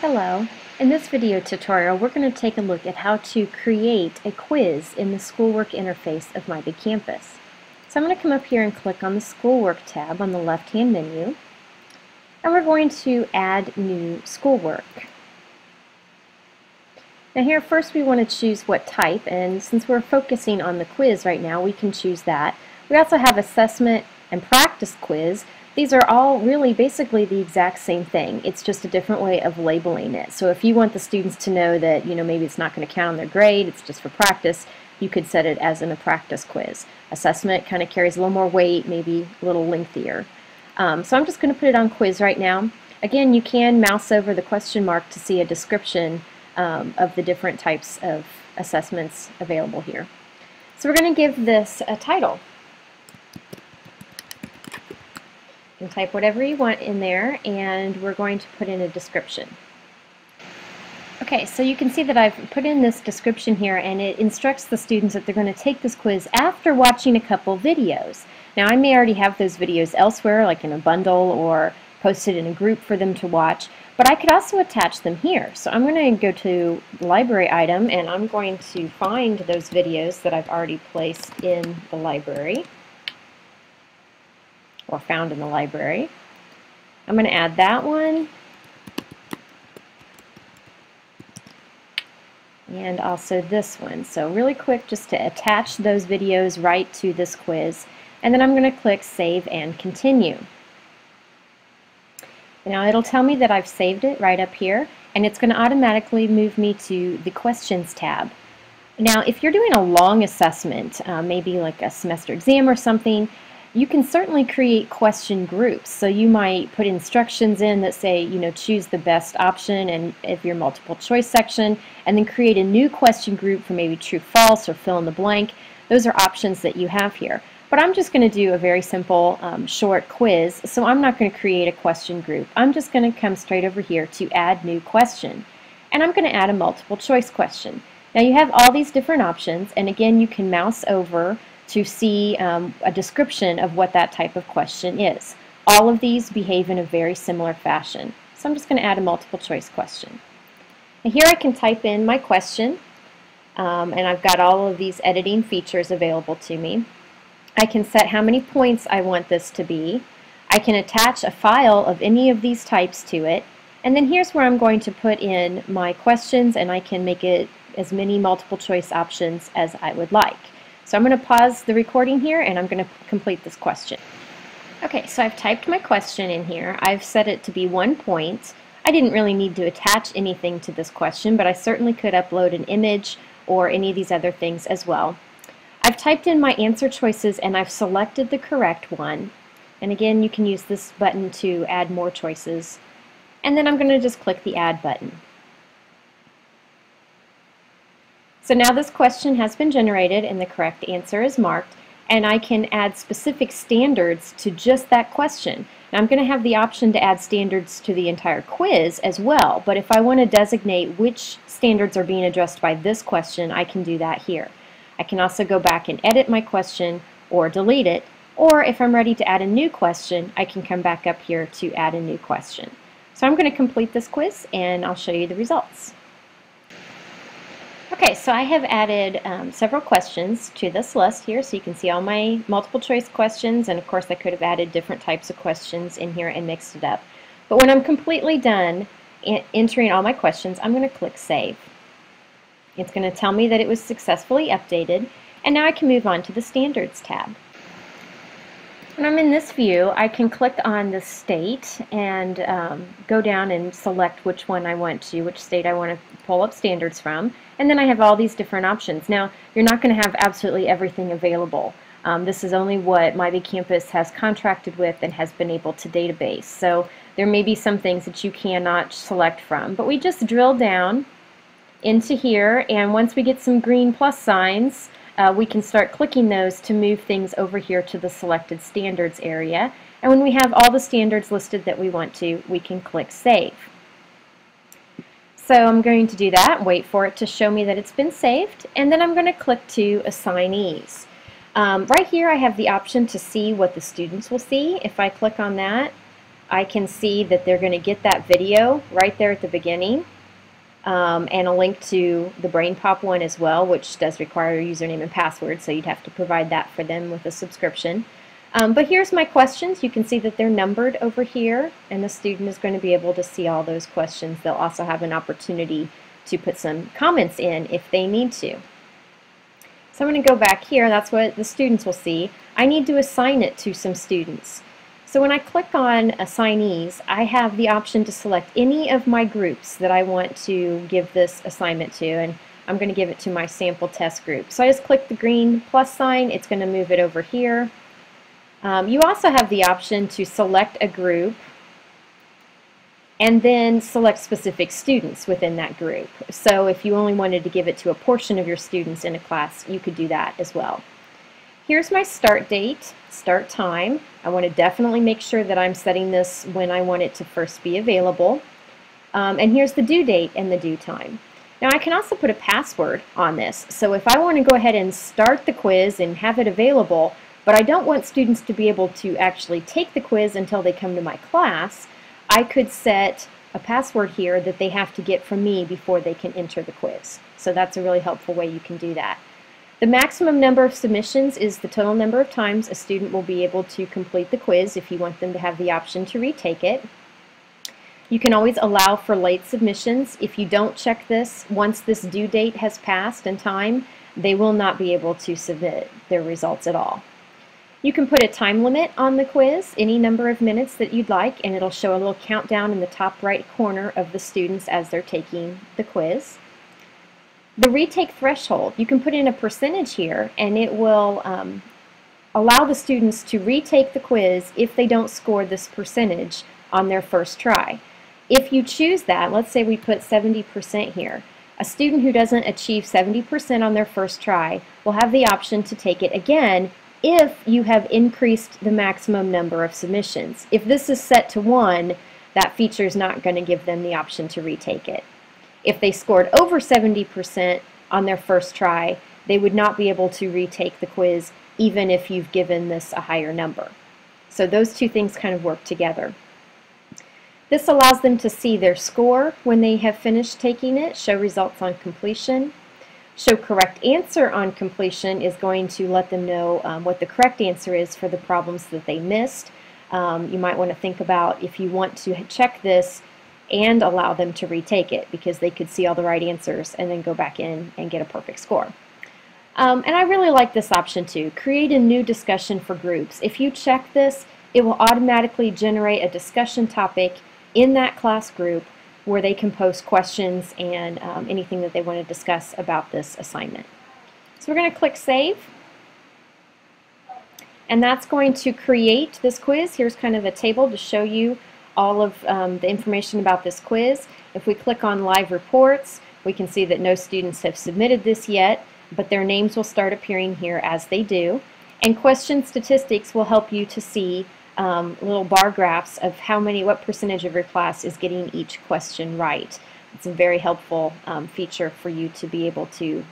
Hello. In this video tutorial, we're going to take a look at how to create a quiz in the Schoolwork interface of My Big Campus. So I'm going to come up here and click on the Schoolwork tab on the left-hand menu, and we're going to add new schoolwork. Now here first we want to choose what type, and since we're focusing on the quiz right now, we can choose that. We also have assessment and practice quiz. These are all really basically the exact same thing. It's just a different way of labeling it. So if you want the students to know that, maybe it's not going to count on their grade, it's just for practice, you could set it as in a practice quiz. Assessment kind of carries a little more weight, maybe a little lengthier. So I'm just going to put it on quiz right now. Again, you can mouse over the question mark to see a description of the different types of assessments available here. So we're going to give this a title. You can type whatever you want in there, and we're going to put in a description. Okay, so you can see that I've put in this description here, and it instructs the students that they're going to take this quiz after watching a couple videos. Now, I may already have those videos elsewhere, like in a bundle or posted in a group for them to watch, but I could also attach them here. So I'm going to go to the library item, and I'm going to find those videos that I've already placed in the library, or found in the library. I'm going to add that one, and also this one. So really quick, just to attach those videos right to this quiz, and then I'm going to click Save and Continue. Now it'll tell me that I've saved it right up here, and it's going to automatically move me to the Questions tab. Now if you're doing a long assessment, maybe like a semester exam or something, you can certainly create question groups. So you might put instructions in that say, choose the best option, and if your multiple choice section, and then create a new question group for maybe true, false, or fill in the blank. Those are options that you have here. But I'm just going to do a very simple short quiz, so I'm not going to create a question group. I'm just going to come straight over here to add new question, and I'm going to add a multiple choice question. Now you have all these different options, and again you can mouse over to see a description of what that type of question is. All of these behave in a very similar fashion. So I'm just going to add a multiple choice question. And here I can type in my question, and I've got all of these editing features available to me. I can set how many points I want this to be. I can attach a file of any of these types to it, and then here's where I'm going to put in my questions, and I can make it as many multiple choice options as I would like. So I'm going to pause the recording here, and I'm going to complete this question. Okay, so I've typed my question in here. I've set it to be 1 point. I didn't really need to attach anything to this question, but I certainly could upload an image or any of these other things as well. I've typed in my answer choices, and I've selected the correct one. And again, you can use this button to add more choices. And then I'm going to just click the Add button. So now this question has been generated and the correct answer is marked, and I can add specific standards to just that question. Now I'm going to have the option to add standards to the entire quiz as well, but if I want to designate which standards are being addressed by this question, I can do that here. I can also go back and edit my question or delete it, or if I'm ready to add a new question, I can come back up here to add a new question. So I'm going to complete this quiz, and I'll show you the results. Okay, so I have added several questions to this list here, so you can see all my multiple choice questions, and of course I could have added different types of questions in here and mixed it up. But when I'm completely done entering all my questions, I'm going to click Save. It's going to tell me that it was successfully updated, and now I can move on to the Standards tab. When I'm in this view, I can click on the state and go down and select which one I want to, which state I want to pull up standards from, and then I have all these different options. Now, you're not going to have absolutely everything available. This is only what My Big Campus has contracted with and has been able to database. So there may be some things that you cannot select from, but we just drill down into here, and once we get some green plus signs, we can start clicking those to move things over here to the selected standards area. And when we have all the standards listed that we want to, we can click Save. So I'm going to do that, wait for it to show me that it's been saved, and then I'm going to click to Assignees. Right here I have the option to see what the students will see. If I click on that, I can see that they're going to get that video right there at the beginning, and a link to the Brain Pop one as well, which does require a username and password, so you'd have to provide that for them with a subscription. But here's my questions. You can see that they're numbered over here, and the student is going to be able to see all those questions. They'll also have an opportunity to put some comments in if they need to. So I'm going to go back here. That's what the students will see. I need to assign it to some students. So when I click on Assignees, I have the option to select any of my groups that I want to give this assignment to, and I'm going to give it to my sample test group. So I just click the green plus sign. It's going to move it over here. You also have the option to select a group and then select specific students within that group. So if you only wanted to give it to a portion of your students in a class, you could do that as well. Here's my start date, start time. I want to definitely make sure that I'm setting this when I want it to first be available. And here's the due date and the due time. Now I can also put a password on this. So if I want to go ahead and start the quiz and have it available, but I don't want students to be able to actually take the quiz until they come to my class, I could set a password here that they have to get from me before they can enter the quiz. So that's a really helpful way you can do that. The maximum number of submissions is the total number of times a student will be able to complete the quiz if you want them to have the option to retake it. You can always allow for late submissions. If you don't check this, once this due date has passed in time, they will not be able to submit their results at all. You can put a time limit on the quiz, any number of minutes that you'd like, and it'll show a little countdown in the top right corner of the students as they're taking the quiz. The retake threshold, you can put in a percentage here, and it will allow the students to retake the quiz if they don't score this percentage on their first try. If you choose that, let's say we put 70% here, a student who doesn't achieve 70% on their first try will have the option to take it again if you have increased the maximum number of submissions. If this is set to 1, that feature is not going to give them the option to retake it. If they scored over 70% on their first try, they would not be able to retake the quiz even if you've given this a higher number. So those two things kind of work together. This allows them to see their score when they have finished taking it, show results on completion. Show correct answer on completion is going to let them know what the correct answer is for the problems that they missed. You might want to think about if you want to check this and allow them to retake it, because they could see all the right answers and then go back in and get a perfect score. And I really like this option too. Create a new discussion for groups. If you check this, it will automatically generate a discussion topic in that class group where they can post questions and anything that they want to discuss about this assignment. So we're going to click Save. And that's going to create this quiz. Here's kind of a table to show you all of the information about this quiz. If we click on Live Reports, we can see that no students have submitted this yet, but their names will start appearing here as they do. And question statistics will help you to see little bar graphs of what percentage of your class is getting each question right. It's a very helpful feature for you to be able to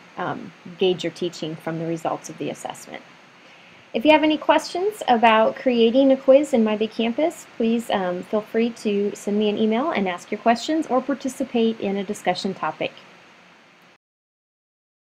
gauge your teaching from the results of the assessment. If you have any questions about creating a quiz in My Big Campus, please feel free to send me an email and ask your questions or participate in a discussion topic.